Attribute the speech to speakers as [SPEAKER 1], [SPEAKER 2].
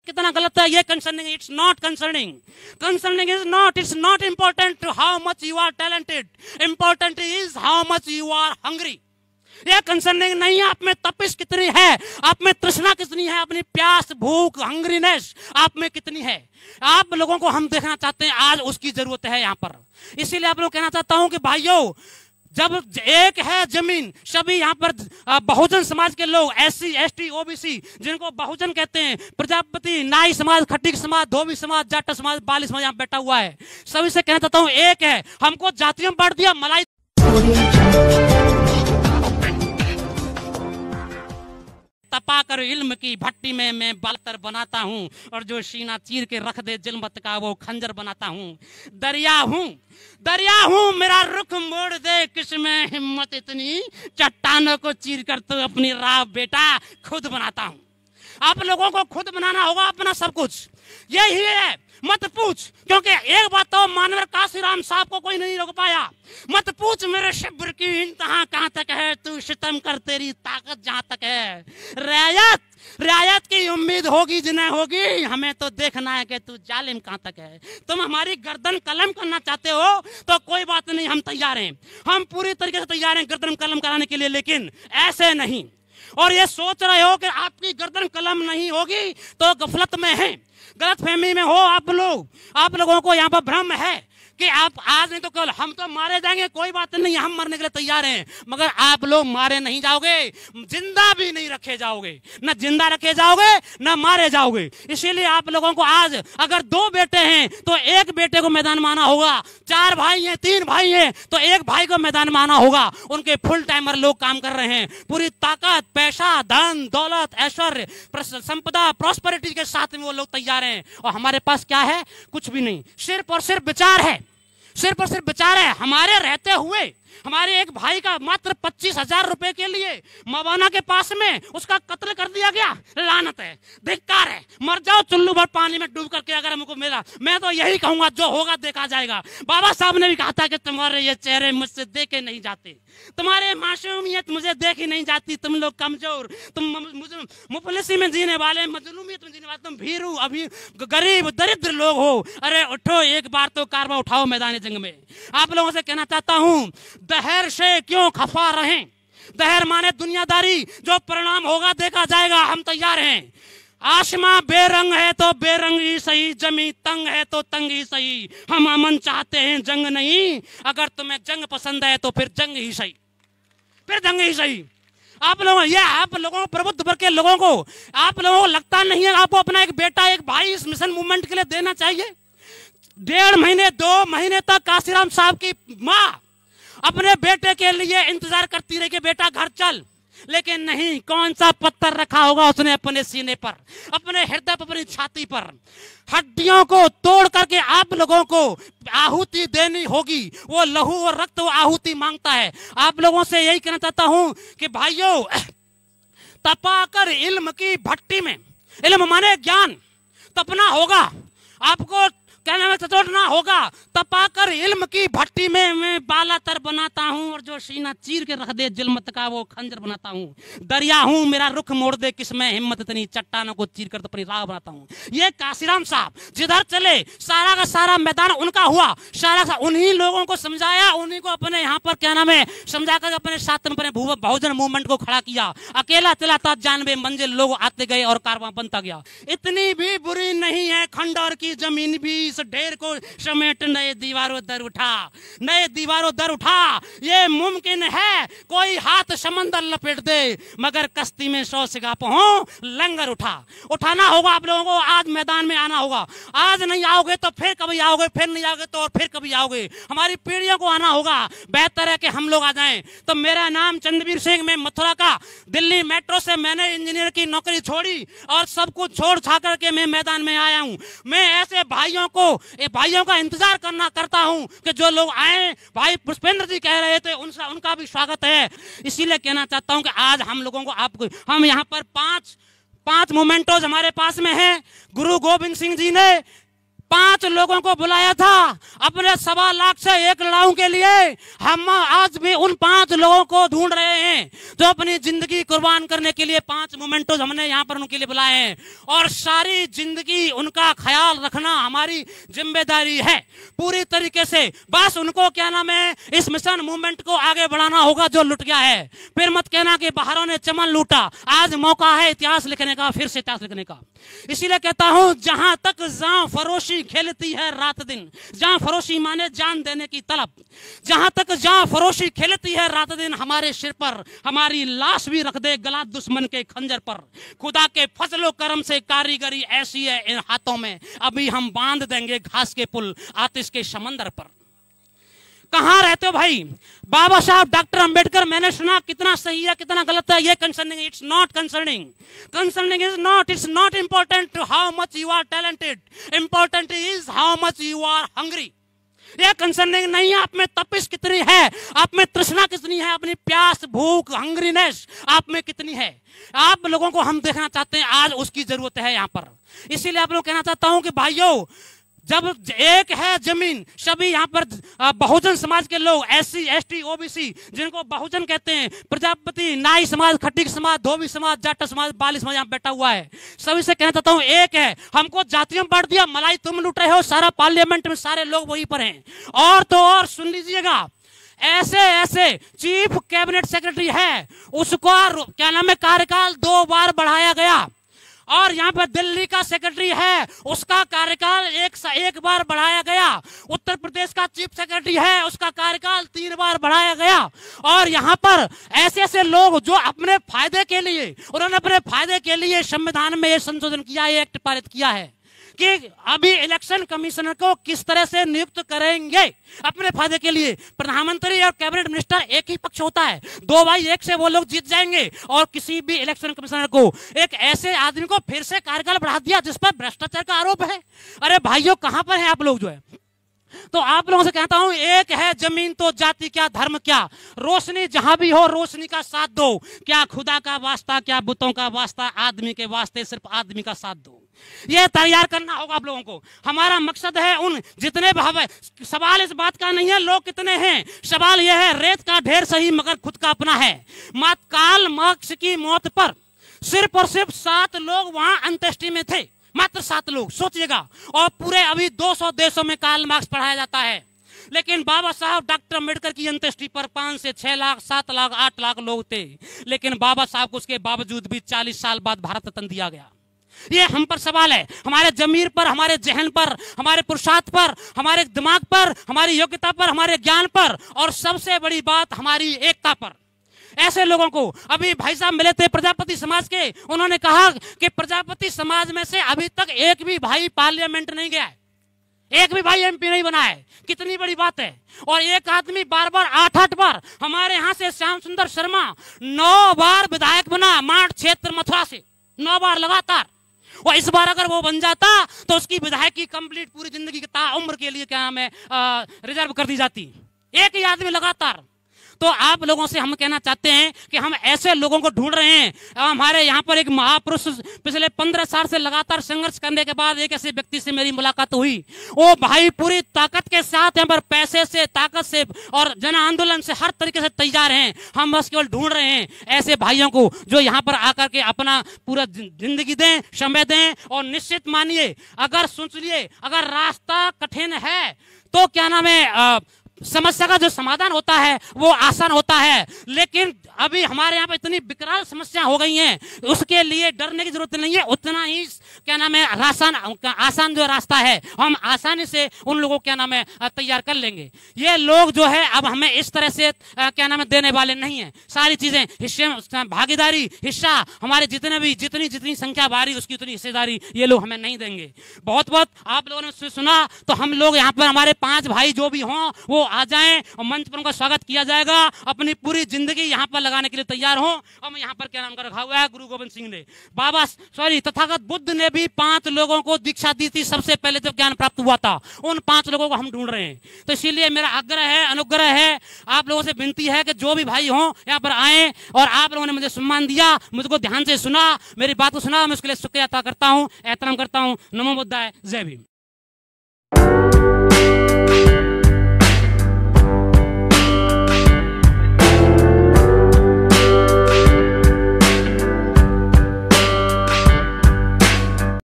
[SPEAKER 1] कितना गलत है ये concerning, it's not concerning, concerning is not, it's not important how much you are talented, important is how much you are hungry. ये concerning नहीं है आप में तपिश कितनी है, आप में तृष्णा कितनी है, अपनी प्यास भूख हंग्रीनेस आप में कितनी है। आप लोगों को हम देखना चाहते हैं, आज उसकी जरूरत है यहाँ पर। इसीलिए आप लोग कहना चाहता हूं कि भाइयों, जब एक है जमीन, सभी यहाँ पर बहुजन समाज के लोग, SC ST OBC जिनको बहुजन कहते हैं, प्रजापति, नाई समाज, खटीक समाज, धोबी समाज, जाट समाज, बाली समाज यहाँ बैठा हुआ है, सभी से कहना चाहता हूँ एक है। हमको जातियों में बांट दिया, मलाई तपाकर इल्म की भट्टी में मैं बालतर बनाता हूँ, और जो सीना चीर के रख दे जिल्मत का वो खंजर बनाता हूँ। दरिया हूँ मेरा रुख मोड़ दे, किसमें हिम्मत इतनी, चट्टानों को चीर कर तो अपनी राह बेटा खुद बनाता हूँ। आप लोगों को खुद बनाना होगा अपना सब कुछ, यही है। मत पूछ, क्योंकि एक बात तो मानवर काशीराम साहब को कोई नहीं रोक पाया। मत पूछ मेरे शिब्र की इंतहा कहाँ तक है, तू सितम कर तेरी ताकत जहाँ तक है। रियायत की उम्मीद होगी जिन्हें होगी, हमें तो देखना है कि तू जालिम कहाँ तक है। तुम हमारी गर्दन कलम करना चाहते हो तो कोई बात नहीं, हम तैयार हैं, हम पूरी तरीके से तैयार हैं गर्दन कलम कराने के लिए, लेकिन ऐसे नहीं। और ये सोच रहे हो कि आपकी गर्दन कलम नहीं होगी तो गफलत में है, गलत फहमी में हो आप लोगों को यहाँ पर भ्रम है कि आप आज नहीं तो कल हम तो मारे जाएंगे। कोई बात नहीं, हम मरने के लिए तैयार हैं, मगर आप लोग मारे नहीं जाओगे, जिंदा भी नहीं रखे जाओगे, न जिंदा रखे जाओगे न मारे जाओगे। इसीलिए आप लोगों को आज अगर 2 बेटे हैं तो एक बेटे को मैदान में आना होगा, 4 भाई हैं 3 भाई हैं तो एक भाई को मैदान में आना होगा। उनके फुल टाइमर लोग काम कर रहे हैं, पूरी ताकत, पैसा, धन दौलत, ऐश्वर्य, संपदा, प्रॉस्पेरिटी के साथ में वो लोग तैयार हैं। और हमारे पास क्या है? कुछ भी नहीं, सिर्फ और सिर्फ विचार है, सिर्फ और सिर्फ विचार है। हमारे रहते हुए हमारे एक भाई का मात्र 25,000 रुपए के लिए मवाना के पास में उसका कत्ल कर दिया गया। लानत है, धिक्कार है, मर जाओ चुल्लू भर पानी में डूब करके अगर हमको मिला। मैं तो यही कहूंगा, जो होगा देखा जाएगा। बाबा साहब ने भी कहा था कि तुम्हारे ये चेहरे मुझसे देखे नहीं जाते, तुम्हारे मासूमियत मुझे देखी नहीं जाती, तुम लोग कमजोर, तुम मुफलिसी में जीने वाले, मजलूमियत में जीने वाले, तुम भीरू अभी गरीब दरिद्र लोग हो। अरे उठो, एक बार तो कारवा उठाओ मैदान जंग में। आप लोगों से कहना चाहता हूं, दहर से क्यों खफा रहें। दहर माने दुनियादारी, जो परिणाम होगा देखा जाएगा, हम तैयार हैं। आसमां बेरंग है तो बेरंग ही सही, जमी तंग है तो तंग ही सही, हम अमन चाहते हैं जंग नहीं। अगर तुम्हें जंग पसंद है तो फिर जंग ही सही, फिर जंग ही सही। आप लोगों प्रबुद्ध वर्ग के लोगों को, आप लोगों को लगता नहीं है आपको अपना एक बेटा, एक भाई इस मिशन मूवमेंट के लिए देना चाहिए? 1.5 महीने 2 महीने तक काशीराम साहब की माँ अपने बेटे के लिए इंतजार करती रही कि बेटा घर चल, लेकिन नहीं। कौन सा पत्थर रखा होगा उसने अपने सीने पर, अपने हृदय पर, अपनी छाती पर। हड्डियों को तोड़ करके आप लोगों को आहुति देनी होगी। वो लहू और रक्त, वो आहुति मांगता है। आप लोगों से यही कहना चाहता हूं कि भाइयों, तपाकर इल्म की भट्टी में, इल्म माने ज्ञान, तपना होगा आपको, कहने में चचोटना होगा। तपाकर इल्म की भट्टी में मैं बालातर बनाता हूँ, और जो सीना चीर के रख दे जिल्मत का वो खंजर बनाता हूँ। दरिया हूँ मेरा रुख मोड़ दे, किसमें हिम्मत इतनी, चट्टानों को चीर कर तो अपनी राह बनाता हूँ। ये काशीराम साहब जिधर चले सारा का सारा मैदान उनका हुआ, सारा उन्हीं लोगों को समझाया, उन्हीं को अपने यहाँ पर क्या नाम है समझा कर अपने साथ में अपने बहुजन मूवमेंट को खड़ा किया। अकेला चलाता 92 मंजिल, लोग आते गए और कारवां बनता गया। इतनी भी बुरी नहीं है खंडौर की जमीन भी, इस ढेर को समेट नए दीवारों दर उठा, नए दीवारों दर उठा। ये मुमकिन है कोई हाथ समंदर लपेट दे, मगर कश्ती में 100 सिगाप हो लंगर उठाना होगा। आप लोगों को आज मैदान में आना होगा। आज नहीं आओगे तो फिर कभी आओगे, फिर नहीं आओगे तो और फिर कभी आओगे। हमारी पीढ़ियों को आना होगा। बेहतर है कि हम लोग आ जाएं। तो मेरा नाम चंद्रवीर सिंह, मैं मथुरा का, दिल्ली मेट्रो से मैंने इंजीनियर की नौकरी छोड़ी और सब कुछ छोड़ छा करके मैं मैदान में आया हूं। मैं ऐसे भाइयों का इंतजार करता हूं कि जो लोग आए। भाई पुष्पेंद्र जी कह रहे थे, उनका भी स्वागत है। इसीलिए कहना चाहता हूं कि आज हम लोगों को हम यहाँ पर पांच मोमेंटोज हमारे पास में हैं। गुरु गोविंद सिंह जी ने 5 लोगों को बुलाया था अपने 1.25 लाख से 1 लड़ाऊ के लिए। हम आज भी उन 5 लोगों को ढूंढ रहे हैं जो अपनी जिंदगी कुर्बान करने के लिए 5 मोमेंटोज हमने यहाँ पर उनके लिए बुलाए हैं, और सारी जिंदगी उनका ख्याल रखना हमारी जिम्मेदारी है पूरी तरीके से। बस उनको क्या नाम है, इस मिशन मूवमेंट को आगे बढ़ाना होगा जो लुट गया है। फिर मत कहना कि बाहरों ने चमन लूटा, आज मौका है इतिहास लिखने का, फिर से इतिहास लिखने का। इसीलिए कहता हूं, जहां तक जान फरोशी खेलती है रात दिन, जान फरोशी माने जान देने की तलब, जहां तक जान फरोशी खेलती है रात दिन, हमारे सिर पर हमारी लाश भी रख दे गला दुश्मन के खंजर पर। खुदा के फजलो करम से कारीगरी ऐसी है इन हाथों में, अभी हम बांध देंगे घास के पुल आतिश के समंदर पर। कहां रहते हो भाई? बाबा साहब डॉक्टर अंबेडकर, मैंने सुना कितना सही है कितना गलत है, ये concerning, it's not concerning. Concerning is not, it's not important how much you are talented, important is how much you are hungry. ये कंसर्निंग नहीं है आप में तपिश कितनी है, आप में तृष्णा कितनी है, अपनी प्यास भूख हंग्रीनेस आप में कितनी है। आप लोगों को हम देखना चाहते हैं, आज उसकी जरूरत है यहाँ पर। इसीलिए आप लोग कहना चाहता हूं कि भाइयों, जब एक है जमीन, सभी यहाँ पर बहुजन समाज के लोग, SC ST OBC जिनको बहुजन कहते हैं, प्रजापति, नाई समाज, खट्टिक समाज, धोबी समाज, जाट समाज, बाली समाज यहाँ बैठा हुआ है, सभी से कहना चाहता हूँ एक है। हमको जातियों में बांट दिया, मलाई तुम लूट रहे हो, सारा पार्लियामेंट में सारे लोग वहीं पर हैं। और तो और सुन लीजिएगा, ऐसे ऐसे चीफ कैबिनेट सेक्रेटरी है, उसको क्या नाम है, कार्यकाल 2 बार बढ़ाया गया। और यहाँ पर दिल्ली का सेक्रेटरी है, उसका कार्यकाल एक बार बढ़ाया गया। उत्तर प्रदेश का चीफ सेक्रेटरी है, उसका कार्यकाल 3 बार बढ़ाया गया। और यहाँ पर ऐसे ऐसे लोग जो अपने फायदे के लिए, उन्होंने अपने फायदे के लिए संविधान में ये संशोधन किया, ये एक्ट पारित किया है कि अभी इलेक्शन कमिश्नर को किस तरह से नियुक्त करेंगे अपने फायदे के लिए। प्रधानमंत्री और कैबिनेट मिनिस्टर एक ही पक्ष होता है, 2/1 से वो लोग जीत जाएंगे। और किसी भी इलेक्शन कमिश्नर को, एक ऐसे आदमी को फिर से कार्यकाल बढ़ा दिया जिस पर भ्रष्टाचार का आरोप है। अरे भाइयों, कहां पर है आप लोग जो है? तो आप लोगों से कहता हूं, एक है जमीन तो जाति क्या धर्म क्या, रोशनी जहां भी हो रोशनी का साथ दो। क्या खुदा का वास्ता, क्या बुतों का वास्ता, आदमी के वास्ते सिर्फ आदमी का साथ दो। ये तैयार करना होगा आप लोगों को। हमारा मकसद है उन जितने भाव, सवाल इस बात का नहीं है लोग कितने हैं, सवाल यह है रेत का ढेर सही मगर खुद का अपना है। मात काल मार्क्स की मौत पर सिर्फ और सिर्फ 7 लोग वहां अंत्येष्टि में थे, मात्र 7 लोग, सोचिएगा। और पूरे अभी 200 देशों में कार्ल मार्क्स पढ़ाया जाता है, लेकिन बाबा साहब डॉक्टर अम्बेडकर की अंत्येष्टि पर 5 से 6 लाख 7 लाख 8 लाख लोग थे। लेकिन बाबा साहब को उसके बावजूद भी 40 साल बाद भारत रत्न दिया गया। ये हम पर सवाल है, हमारे जमीर पर, हमारे जहन पर, हमारे पुरुषार्थ पर, हमारे दिमाग पर, हमारी योग्यता पर, हमारे ज्ञान पर, और सबसे बड़ी बात हमारी एकता पर। ऐसे लोगों को अभी भाई साहब मिले थे प्रजापति समाज के, उन्होंने कहा कि प्रजापति समाज में से अभी तक एक भी भाई पार्लियामेंट नहीं गया है, एक भी भाई MP नहीं बना है। कितनी बड़ी बात है। और एक आदमी बार बार 8-8 बार, हमारे यहाँ से श्याम सुंदर शर्मा 9 बार विधायक बना, माठ क्षेत्र मथुरा से 9 बार लगातार। और इस बार अगर वो बन जाता तो उसकी विधायक की कंप्लीट पूरी जिंदगी की ताउम्र के लिए क्या नाम है रिजर्व कर दी जाती, एक ही आदमी लगातार। तो आप लोगों से हम कहना चाहते हैं कि हम ऐसे लोगों को ढूंढ रहे हैं। हमारे यहाँ पर एक महापुरुष पिछले 15 साल से लगातार संघर्ष करने के बाद एक ऐसे व्यक्ति से मेरी मुलाकात हुई। वो भाई पूरी ताकत के साथ यहाँ पर पैसे से, ताकत से और जन आंदोलन से हर तरीके से तैयार हैं। हम बस केवल ढूंढ रहे हैं ऐसे भाइयों को जो यहाँ पर आकर के अपना पूरा जिंदगी दें, समय दें। और निश्चित मानिए, अगर सोच लिए, अगर रास्ता कठिन है तो क्या नाम है समस्या का जो समाधान होता है वो आसान होता है। लेकिन अभी हमारे यहाँ पे इतनी विकराल समस्या हो गई हैं, उसके लिए डरने की जरूरत नहीं है। उतना ही क्या नाम है आसान जो रास्ता है हम आसानी से उन लोगों को क्या नाम है तैयार कर लेंगे। ये लोग जो है अब हमें इस तरह से क्या नाम है देने वाले नहीं है। सारी चीजें हिस्से, भागीदारी, हिस्सा, हमारे जितने भी जितनी संख्या बारी उसकी उतनी हिस्सेदारी ये लोग हमें नहीं देंगे। बहुत बहुत आप लोगों ने सुना, तो हम लोग यहाँ पर हमारे 5 भाई जो भी हों वो आ जाएं और मंच पर उनका स्वागत किया जाएगा। अपनी पूरी जिंदगी यहाँ पर लगाने के लिए तैयार हो। और मैं यहाँ पर क्या नाम का रखा हुआ है, गुरु गोविंद सिंह ने, तथागत बुद्ध ने भी 5 लोगों को दीक्षा दी थी सबसे पहले जब ज्ञान प्राप्त हुआ था। उन 5 लोगों को हम ढूंढ रहे हैं। तो इसीलिए मेरा आग्रह है, अनुग्रह है, आप लोगों से विनती है कि जो भी भाई हो यहाँ पर आए। और आप लोगों ने मुझे सम्मान दिया, मुझको ध्यान से सुना, मेरी बात को सुना, मैं उसके लिए शुक्रिया अदा करता हूँ, एहतराम करता हूँ। नमो बुद्धाय, जय भीम।
[SPEAKER 2] है।